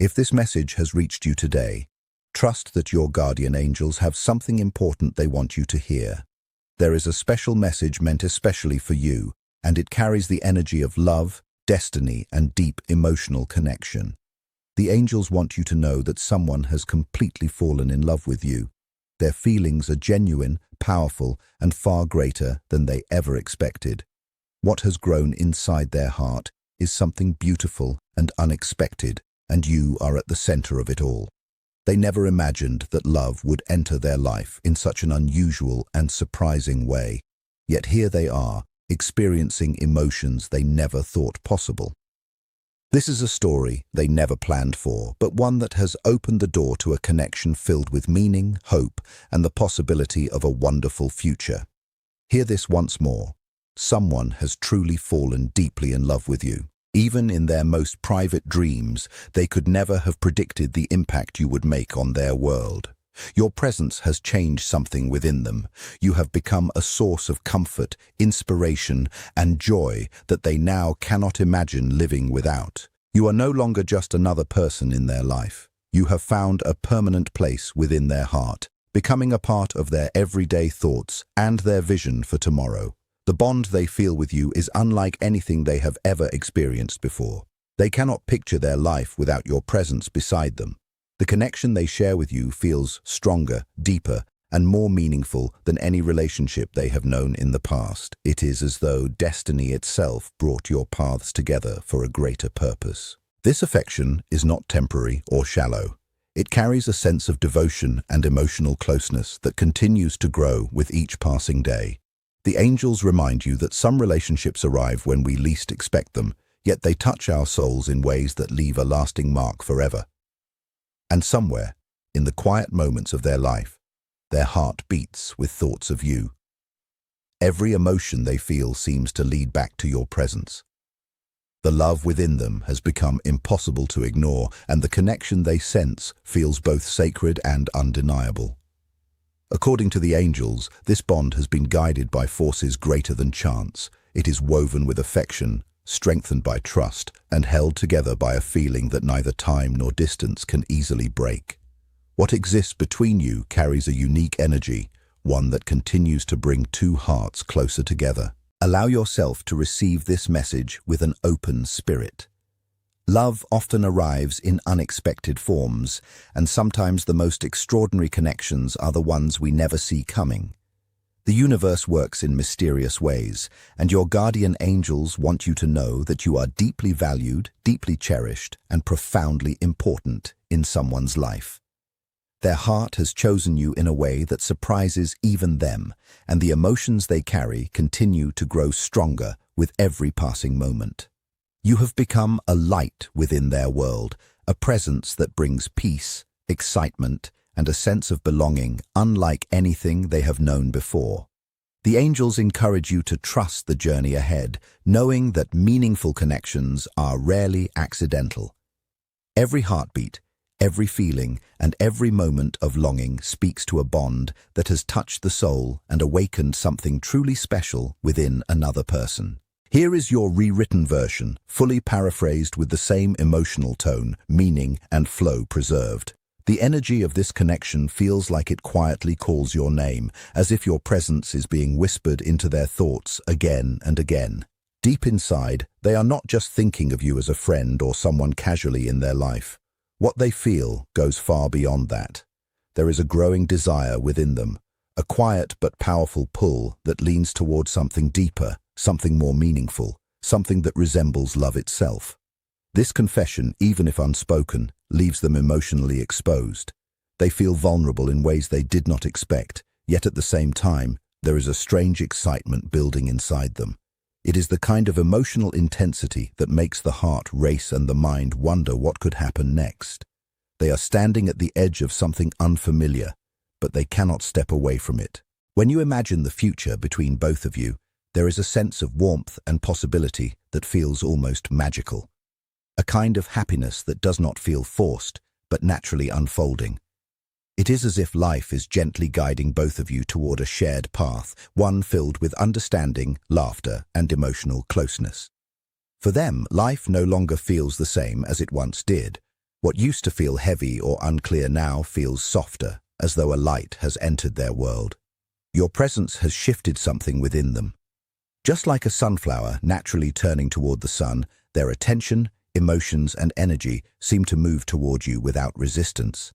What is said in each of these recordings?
If this message has reached you today, trust that your guardian angels have something important they want you to hear. There is a special message meant especially for you, and it carries the energy of love, destiny, and deep emotional connection. The angels want you to know that someone has completely fallen in love with you. Their feelings are genuine, powerful, and far greater than they ever expected. What has grown inside their heart is something beautiful and unexpected, and you are at the center of it all. They never imagined that love would enter their life in such an unusual and surprising way. Yet here they are, experiencing emotions they never thought possible. This is a story they never planned for, but one that has opened the door to a connection filled with meaning, hope, and the possibility of a wonderful future. Hear this once more. Someone has truly fallen deeply in love with you. Even in their most private dreams, they could never have predicted the impact you would make on their world. Your presence has changed something within them. You have become a source of comfort, inspiration, and joy that they now cannot imagine living without. You are no longer just another person in their life. You have found a permanent place within their heart, becoming a part of their everyday thoughts and their vision for tomorrow. The bond they feel with you is unlike anything they have ever experienced before. They cannot picture their life without your presence beside them. The connection they share with you feels stronger, deeper, and more meaningful than any relationship they have known in the past. It is as though destiny itself brought your paths together for a greater purpose. This affection is not temporary or shallow. It carries a sense of devotion and emotional closeness that continues to grow with each passing day. The angels remind you that some relationships arrive when we least expect them, yet they touch our souls in ways that leave a lasting mark forever. And somewhere, in the quiet moments of their life, their heart beats with thoughts of you. Every emotion they feel seems to lead back to your presence. The love within them has become impossible to ignore, and the connection they sense feels both sacred and undeniable. According to the angels, this bond has been guided by forces greater than chance. It is woven with affection, strengthened by trust, and held together by a feeling that neither time nor distance can easily break. What exists between you carries a unique energy, one that continues to bring two hearts closer together. Allow yourself to receive this message with an open spirit. Love often arrives in unexpected forms, and sometimes the most extraordinary connections are the ones we never see coming. The universe works in mysterious ways, and your guardian angels want you to know that you are deeply valued, deeply cherished, and profoundly important in someone's life. Their heart has chosen you in a way that surprises even them, and the emotions they carry continue to grow stronger with every passing moment. You have become a light within their world, a presence that brings peace, excitement, and a sense of belonging unlike anything they have known before. The angels encourage you to trust the journey ahead, knowing that meaningful connections are rarely accidental. Every heartbeat, every feeling, and every moment of longing speaks to a bond that has touched the soul and awakened something truly special within another person. Here is your rewritten version, fully paraphrased with the same emotional tone, meaning, and flow preserved. The energy of this connection feels like it quietly calls your name, as if your presence is being whispered into their thoughts again and again. Deep inside, they are not just thinking of you as a friend or someone casually in their life. What they feel goes far beyond that. There is a growing desire within them, a quiet but powerful pull that leans toward something deeper, something more meaningful, something that resembles love itself. This confession, even if unspoken, leaves them emotionally exposed. They feel vulnerable in ways they did not expect, yet at the same time, there is a strange excitement building inside them. It is the kind of emotional intensity that makes the heart race and the mind wonder what could happen next. They are standing at the edge of something unfamiliar, but they cannot step away from it. When you imagine the future between both of you, there is a sense of warmth and possibility that feels almost magical. A kind of happiness that does not feel forced, but naturally unfolding. It is as if life is gently guiding both of you toward a shared path, one filled with understanding, laughter, and emotional closeness. For them, life no longer feels the same as it once did. What used to feel heavy or unclear now feels softer, as though a light has entered their world. Your presence has shifted something within them. Just like a sunflower naturally turning toward the sun, their attention, emotions, and energy seem to move toward you without resistance.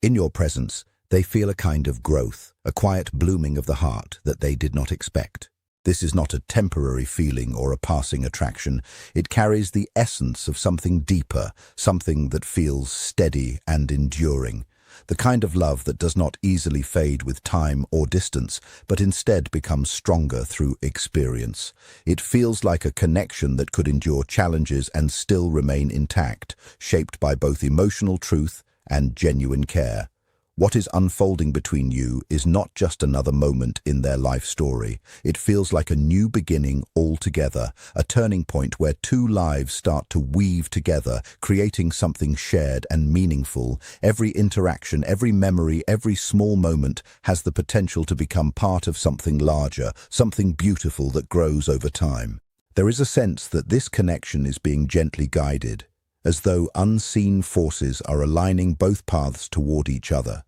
In your presence, they feel a kind of growth, a quiet blooming of the heart that they did not expect. This is not a temporary feeling or a passing attraction. It carries the essence of something deeper, something that feels steady and enduring. The kind of love that does not easily fade with time or distance, but instead becomes stronger through experience. It feels like a connection that could endure challenges and still remain intact, shaped by both emotional truth and genuine care. What is unfolding between you is not just another moment in their life story. It feels like a new beginning altogether, a turning point where two lives start to weave together, creating something shared and meaningful. Every interaction, every memory, every small moment has the potential to become part of something larger, something beautiful that grows over time. There is a sense that this connection is being gently guided, as though unseen forces are aligning both paths toward each other.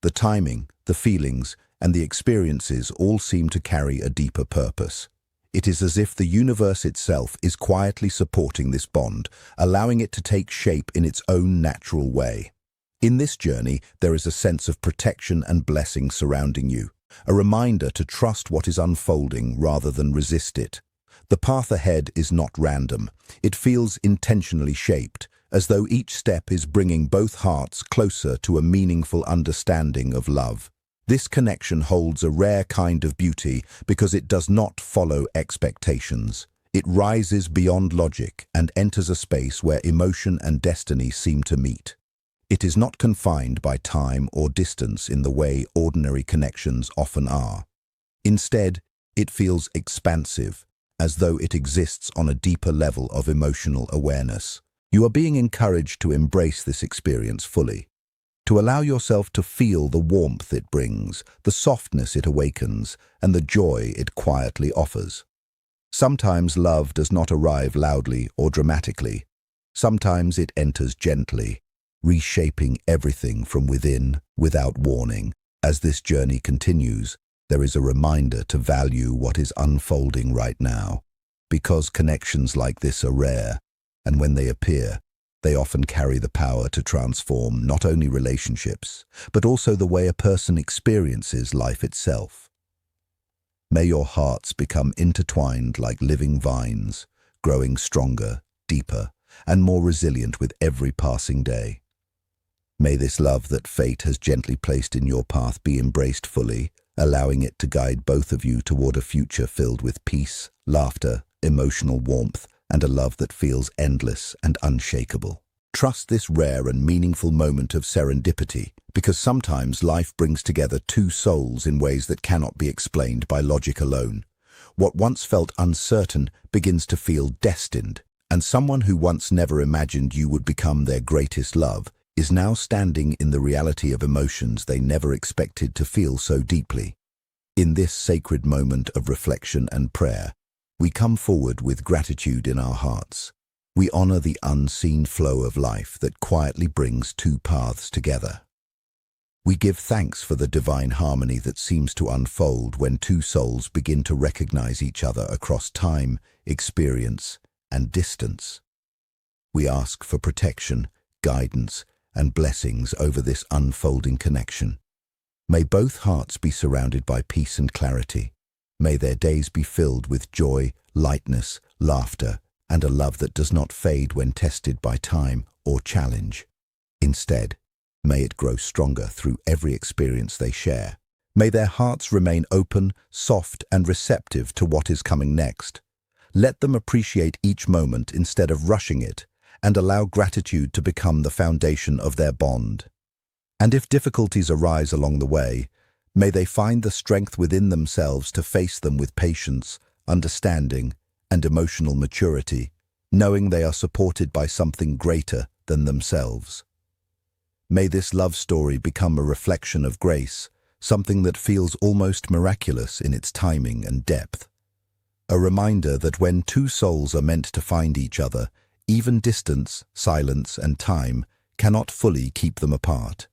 The timing, the feelings, and the experiences all seem to carry a deeper purpose. It is as if the universe itself is quietly supporting this bond, allowing it to take shape in its own natural way. In this journey, there is a sense of protection and blessing surrounding you, a reminder to trust what is unfolding rather than resist it. The path ahead is not random. It feels intentionally shaped, as though each step is bringing both hearts closer to a meaningful understanding of love. This connection holds a rare kind of beauty because it does not follow expectations. It rises beyond logic and enters a space where emotion and destiny seem to meet. It is not confined by time or distance in the way ordinary connections often are. Instead, it feels expansive, as though it exists on a deeper level of emotional awareness. You are being encouraged to embrace this experience fully, to allow yourself to feel the warmth it brings, the softness it awakens, and the joy it quietly offers. Sometimes love does not arrive loudly or dramatically. Sometimes it enters gently, reshaping everything from within without warning. As this journey continues, there is a reminder to value what is unfolding right now, because connections like this are rare. And when they appear, they often carry the power to transform not only relationships, but also the way a person experiences life itself. May your hearts become intertwined like living vines, growing stronger, deeper, and more resilient with every passing day. May this love that fate has gently placed in your path be embraced fully, allowing it to guide both of you toward a future filled with peace, laughter, emotional warmth, and a love that feels endless and unshakable. Trust this rare and meaningful moment of serendipity, because sometimes life brings together two souls in ways that cannot be explained by logic alone. What once felt uncertain begins to feel destined, and someone who once never imagined you would become their greatest love is now standing in the reality of emotions they never expected to feel so deeply. In this sacred moment of reflection and prayer, we come forward with gratitude in our hearts. We honor the unseen flow of life that quietly brings two paths together. We give thanks for the divine harmony that seems to unfold when two souls begin to recognize each other across time, experience, and distance. We ask for protection, guidance, and blessings over this unfolding connection. May both hearts be surrounded by peace and clarity. May their days be filled with joy, lightness, laughter, and a love that does not fade when tested by time or challenge. Instead, may it grow stronger through every experience they share. May their hearts remain open, soft, and receptive to what is coming next. Let them appreciate each moment instead of rushing it, and allow gratitude to become the foundation of their bond. And if difficulties arise along the way, may they find the strength within themselves to face them with patience, understanding, and emotional maturity, knowing they are supported by something greater than themselves. May this love story become a reflection of grace, something that feels almost miraculous in its timing and depth. A reminder that when two souls are meant to find each other, even distance, silence, and time cannot fully keep them apart.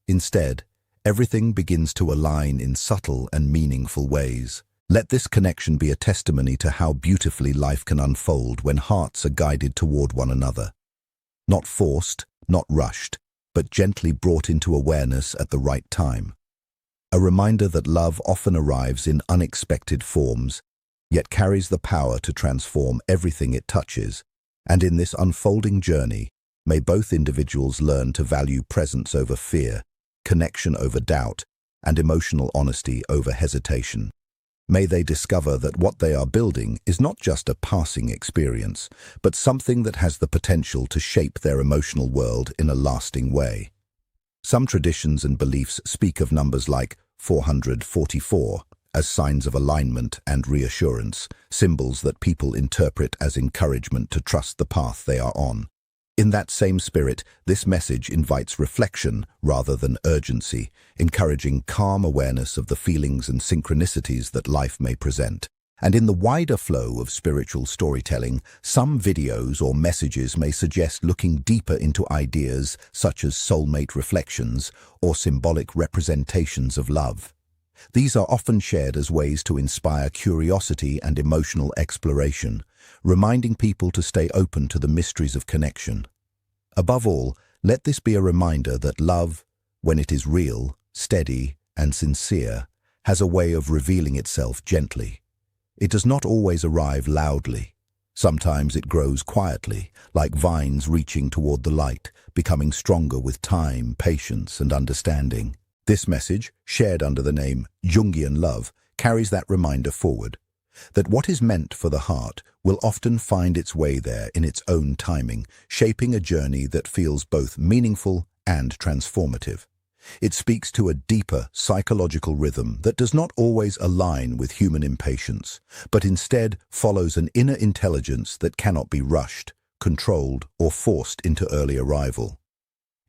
Instead, everything begins to align in subtle and meaningful ways. Let this connection be a testimony to how beautifully life can unfold when hearts are guided toward one another. Not forced, not rushed, but gently brought into awareness at the right time. A reminder that love often arrives in unexpected forms, yet carries the power to transform everything it touches. And in this unfolding journey, may both individuals learn to value presence over fear, connection over doubt, and emotional honesty over hesitation. May they discover that what they are building is not just a passing experience, but something that has the potential to shape their emotional world in a lasting way. Some traditions and beliefs speak of numbers like 444 as signs of alignment and reassurance, symbols that people interpret as encouragement to trust the path they are on. In that same spirit, this message invites reflection rather than urgency, encouraging calm awareness of the feelings and synchronicities that life may present. And in the wider flow of spiritual storytelling, some videos or messages may suggest looking deeper into ideas such as soulmate reflections or symbolic representations of love. These are often shared as ways to inspire curiosity and emotional exploration, reminding people to stay open to the mysteries of connection. Above all, let this be a reminder that love, when it is real, steady, and sincere, has a way of revealing itself gently. It does not always arrive loudly. Sometimes it grows quietly, like vines reaching toward the light, becoming stronger with time, patience, and understanding. This message, shared under the name Jungian love, carries that reminder forward, that what is meant for the heart will often find its way there in its own timing, shaping a journey that feels both meaningful and transformative. It speaks to a deeper psychological rhythm that does not always align with human impatience, but instead follows an inner intelligence that cannot be rushed, controlled, or forced into early arrival.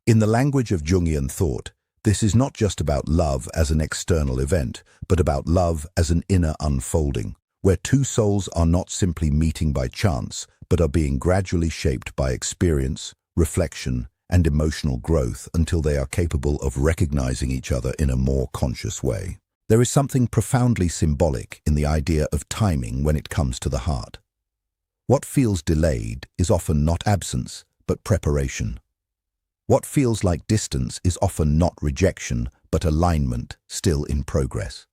In the language of Jungian thought, this is not just about love as an external event, but about love as an inner unfolding, where two souls are not simply meeting by chance, but are being gradually shaped by experience, reflection, and emotional growth until they are capable of recognizing each other in a more conscious way. There is something profoundly symbolic in the idea of timing when it comes to the heart. What feels delayed is often not absence, but preparation. What feels like distance is often not rejection, but alignment still in progress.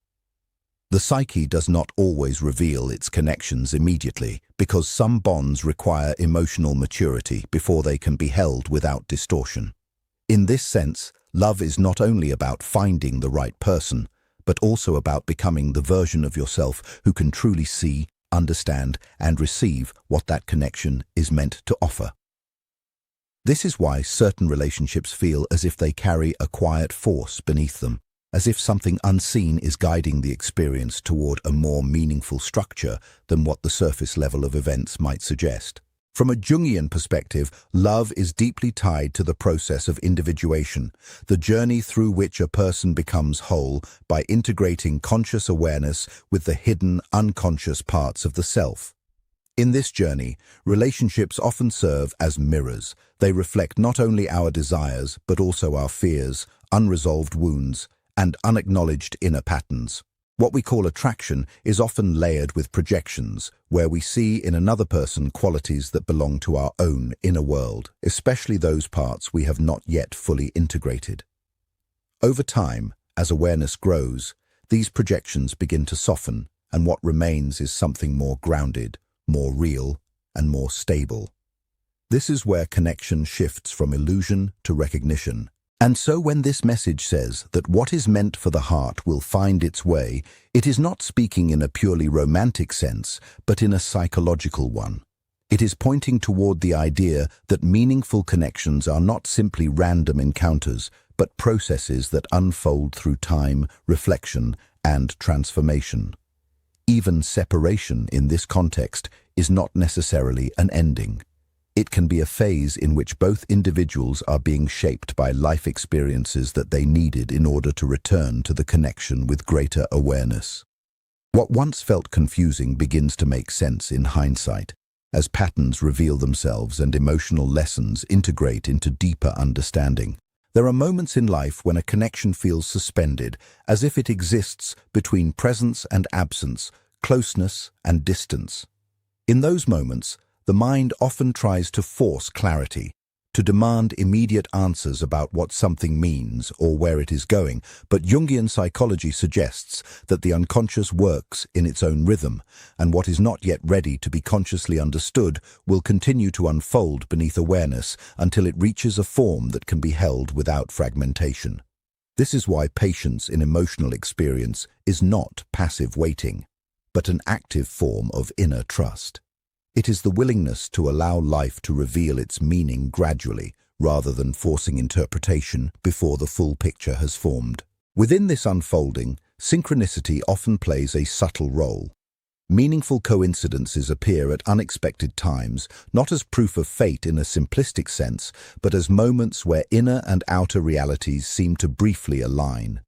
The psyche does not always reveal its connections immediately because some bonds require emotional maturity before they can be held without distortion. In this sense, love is not only about finding the right person, but also about becoming the version of yourself who can truly see, understand, and receive what that connection is meant to offer. This is why certain relationships feel as if they carry a quiet force beneath them, as if something unseen is guiding the experience toward a more meaningful structure than what the surface level of events might suggest. From a Jungian perspective, love is deeply tied to the process of individuation, the journey through which a person becomes whole by integrating conscious awareness with the hidden, unconscious parts of the self. In this journey, relationships often serve as mirrors. They reflect not only our desires, but also our fears, unresolved wounds, and unacknowledged inner patterns. What we call attraction is often layered with projections, where we see in another person qualities that belong to our own inner world, especially those parts we have not yet fully integrated. Over time, as awareness grows, these projections begin to soften, and what remains is something more grounded, more real, and more stable. This is where connection shifts from illusion to recognition. And so when this message says that what is meant for the heart will find its way, it is not speaking in a purely romantic sense, but in a psychological one. It is pointing toward the idea that meaningful connections are not simply random encounters, but processes that unfold through time, reflection, and transformation. Even separation in this context is not necessarily an ending. It can be a phase in which both individuals are being shaped by life experiences that they needed in order to return to the connection with greater awareness. What once felt confusing begins to make sense in hindsight. as patterns reveal themselves and emotional lessons integrate into deeper understanding. There are moments in life when a connection feels suspended, as if it exists between presence and absence, closeness and distance. In those moments, the mind often tries to force clarity, to demand immediate answers about what something means or where it is going, but Jungian psychology suggests that the unconscious works in its own rhythm, and what is not yet ready to be consciously understood will continue to unfold beneath awareness until it reaches a form that can be held without fragmentation. This is why patience in emotional experience is not passive waiting, but an active form of inner trust. It is the willingness to allow life to reveal its meaning gradually, rather than forcing interpretation before the full picture has formed. Within this unfolding, synchronicity often plays a subtle role. Meaningful coincidences appear at unexpected times, not as proof of fate in a simplistic sense, but as moments where inner and outer realities seem to briefly align.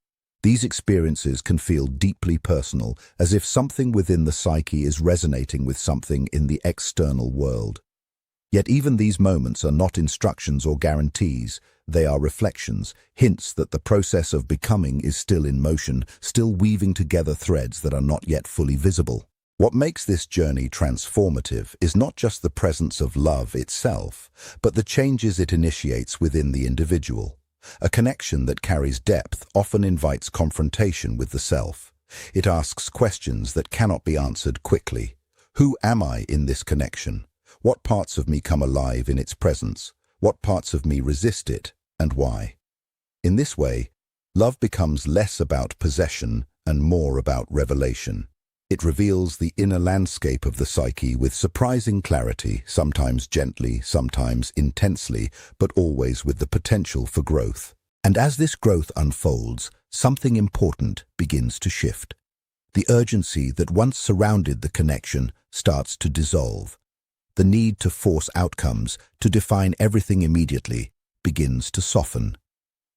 These experiences can feel deeply personal, as if something within the psyche is resonating with something in the external world. Yet even these moments are not instructions or guarantees. They are reflections, hints that the process of becoming is still in motion, still weaving together threads that are not yet fully visible. What makes this journey transformative is not just the presence of love itself, but the changes it initiates within the individual. A connection that carries depth often invites confrontation with the self. It asks questions that cannot be answered quickly. Who am I in this connection? What parts of me come alive in its presence? What parts of me resist it, and why? In this way, love becomes less about possession and more about revelation. It reveals the inner landscape of the psyche with surprising clarity, sometimes gently, sometimes intensely, but always with the potential for growth. And as this growth unfolds, something important begins to shift. The urgency that once surrounded the connection starts to dissolve. The need to force outcomes, to define everything immediately, begins to soften.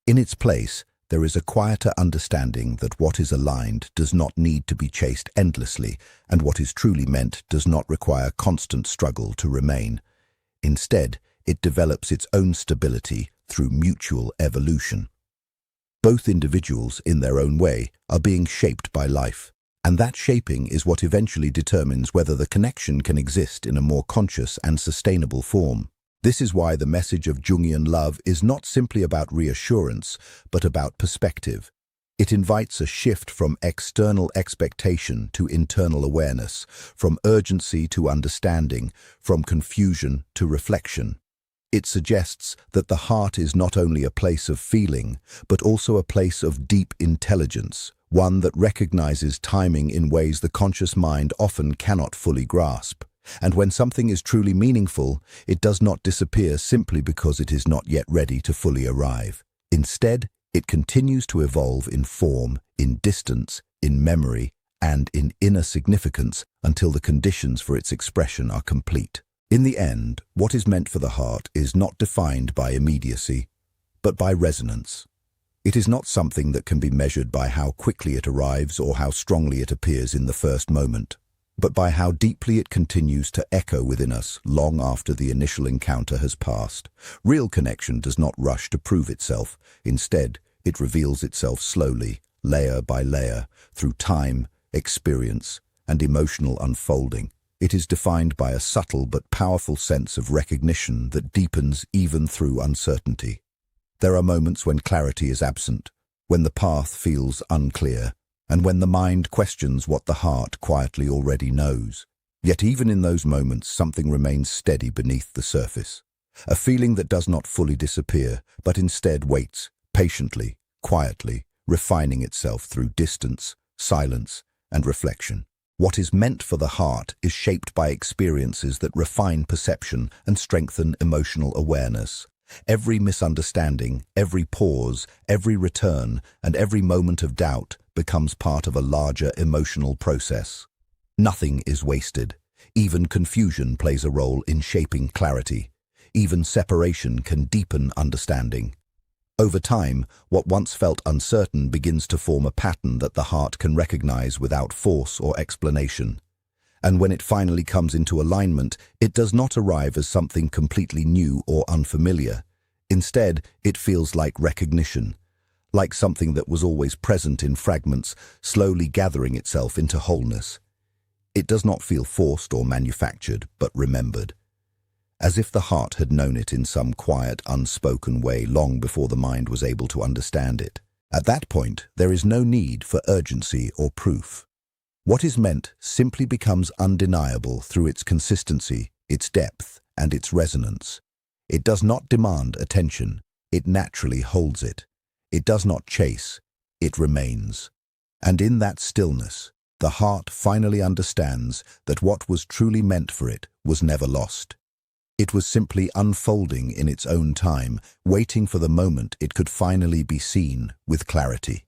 In its place, there is a quieter understanding that what is aligned does not need to be chased endlessly, and what is truly meant does not require constant struggle to remain. Instead, it develops its own stability through mutual evolution. Both individuals, in their own way, are being shaped by life, and that shaping is what eventually determines whether the connection can exist in a more conscious and sustainable form. This is why the message of Jungian love is not simply about reassurance, but about perspective. It invites a shift from external expectation to internal awareness, from urgency to understanding, from confusion to reflection. It suggests that the heart is not only a place of feeling, but also a place of deep intelligence, one that recognizes timing in ways the conscious mind often cannot fully grasp. And when something is truly meaningful, it does not disappear simply because it is not yet ready to fully arrive. Instead, it continues to evolve in form, in distance, in memory, and in inner significance until the conditions for its expression are complete. In the end, what is meant for the heart is not defined by immediacy, but by resonance. It is not something that can be measured by how quickly it arrives or how strongly it appears in the first moment, but by how deeply it continues to echo within us long after the initial encounter has passed. Real connection does not rush to prove itself. Instead, it reveals itself slowly, layer by layer, through time, experience, and emotional unfolding. It is defined by a subtle but powerful sense of recognition that deepens even through uncertainty. There are moments when clarity is absent, when the path feels unclear, and when the mind questions what the heart quietly already knows. Yet even in those moments, something remains steady beneath the surface. A feeling that does not fully disappear, but instead waits, patiently, quietly, refining itself through distance, silence, and reflection. What is meant for the heart is shaped by experiences that refine perception and strengthen emotional awareness. Every misunderstanding, every pause, every return, and every moment of doubt becomes part of a larger emotional process. Nothing is wasted. Even confusion plays a role in shaping clarity. Even separation can deepen understanding. Over time, what once felt uncertain begins to form a pattern that the heart can recognize without force or explanation. And when it finally comes into alignment, it does not arrive as something completely new or unfamiliar. Instead, it feels like recognition, like something that was always present in fragments, slowly gathering itself into wholeness. It does not feel forced or manufactured, but remembered, as if the heart had known it in some quiet, unspoken way long before the mind was able to understand it. At that point, there is no need for urgency or proof. What is meant simply becomes undeniable through its consistency, its depth, and its resonance. It does not demand attention, it naturally holds it. It does not chase, it remains. And in that stillness, the heart finally understands that what was truly meant for it was never lost. It was simply unfolding in its own time, waiting for the moment it could finally be seen with clarity.